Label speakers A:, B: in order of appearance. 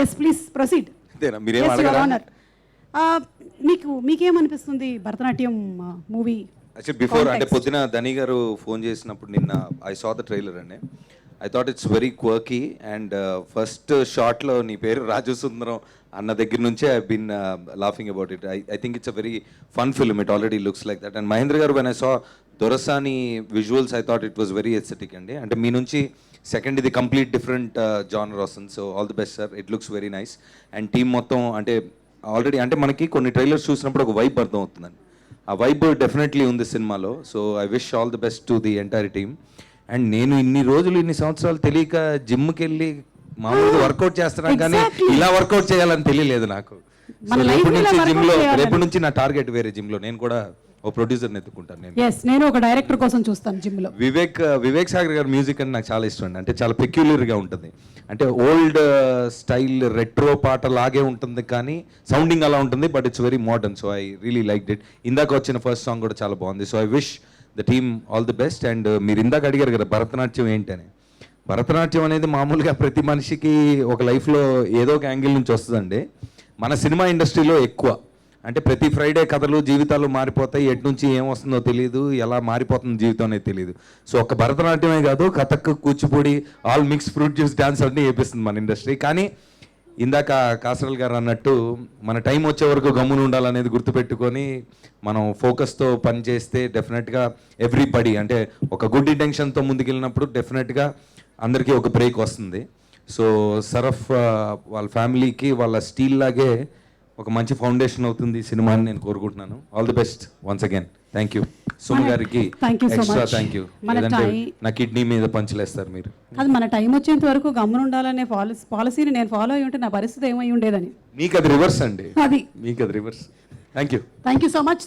A: Yes please proceed.
B: మీరేం అడగరా?
A: మీకేమనిపిస్తుంది భరతనాట్యం మూవీ?
B: యాక్చువల్లీ బిఫోర్ అంటే పొద్దున ధని గారు ఫోన్ చేసినప్పుడు నిన్న ఐ సా ద ట్రైలర్ అండి. I thought it's very quirky and first షాట్లో నీ పేరు రాజు సుందరం అన్న దగ్గర నుంచే I been laughing about it. I think it's a very fun film. It already looks like that. And Mahendra గారు when I saw Dorasani visuals I thought it was very aesthetic అండి. అంటే మీ నుంచి సెకండ్ ఇది కంప్లీట్ డిఫరెంట్ జానర్ వస్తుంది. So all the best sir, it looks very nice. And team మొత్తం అంటే already అంటే మనకి కొన్ని ట్రైలర్స్ చూసినప్పుడు ఒక వైబ్ అర్థం అవుతుందండి. ఆ వైబ్ డెఫినెట్లీ ఉంది సినిమాలో. So I wish all the best to the entire team. And నేను ఇన్ని సంవత్సరాలు తెలియక జిమ్కి వెళ్ళి మామూలుగా వర్కౌట్ చేస్తున్నాను కానీ ఇలా వర్కౌట్ చేయాలని తెలియలేదు నాకు. రేపటి నుంచి నా టార్గెట్ వేరే జిమ్లో నేను కూడా ఓ ప్రొడ్యూసర్ని ఎత్తుకుంటాను.
A: నేను ఒక డైరెక్టర్ కోసం చూస్తాను జిమ్లో.
B: వివేక్ సాగర్ గారి మ్యూజిక్ అంటే నాకు చాలా ఇష్టం అండి. అంటే చాలా పెక్యులర్గా ఉంటుంది. అంటే ఓల్డ్ స్టైల్ రెట్రో పాట లాగే ఉంటుంది కానీ సౌండింగ్ అలా ఉంటుంది, but it's very modern. So I really like it. ఇందాక వచ్చిన ఫస్ట్ సాంగ్ కూడా చాలా బాగుంది. So I wish the team all the best. And మీరు ఇందాక అడిగారు కదా భరతనాట్యం ఏంటని. భరతనాట్యం అనేది మామూలుగా ప్రతి మనిషికి ఒక లైఫ్లో ఏదో ఒక యాంగిల్ నుంచి వస్తుందండి. మన సినిమా ఇండస్ట్రీలో ఎక్కువ అంటే ప్రతి ఫ్రైడే కథలు జీవితాలు మారిపోతాయి. ఎటు నుంచి ఏం వస్తుందో తెలియదు, ఎలా మారిపోతుంది జీవితం అనేది తెలియదు. సో ఒక భరతనాట్యమే కాదు, Kathak, Kuchipudi, all mix fruit juice dance అన్నీ వేపిస్తుంది మన ఇండస్ట్రీ. కానీ ఇందాక కాసరల్ గారు అన్నట్టు మన టైం వచ్చే వరకు గమ్మున ఉండాలనేది గుర్తుపెట్టుకొని మనం ఫోకస్తో పని చేస్తే డెఫినెట్గా ఎవ్రీబడి అంటే ఒక గుడ్ ఇంటెన్షన్తో ముందుకెళ్ళినప్పుడు డెఫినెట్గా అందరికీ ఒక బ్రేక్ వస్తుంది. సో సరఫ్ వాళ్ళ ఫ్యామిలీకి వాళ్ళ స్టీల్ లాగే ఒక మంచి ఫౌండేషన్ అవుతుంది ఈ సినిమా అని నేను కోరుకుంటున్నాను. All the best once again. Thank you. Suma గారికి ఎక్స్ట్రా థ్యాంక్ యూ. నా కిడ్నీ మీద పంచలేస్తారు మీరు.
A: అది మన టైం వచ్చేంత వరకు గమ్మున ఉండాలనే పాలసీని నేను ఫాలో అయ్యి ఉంటే నా పరిస్థితి ఏమై ఉండేదని.
B: మీకు అది రివర్స్ అండి. మీకు అది reverse. Thank you so much.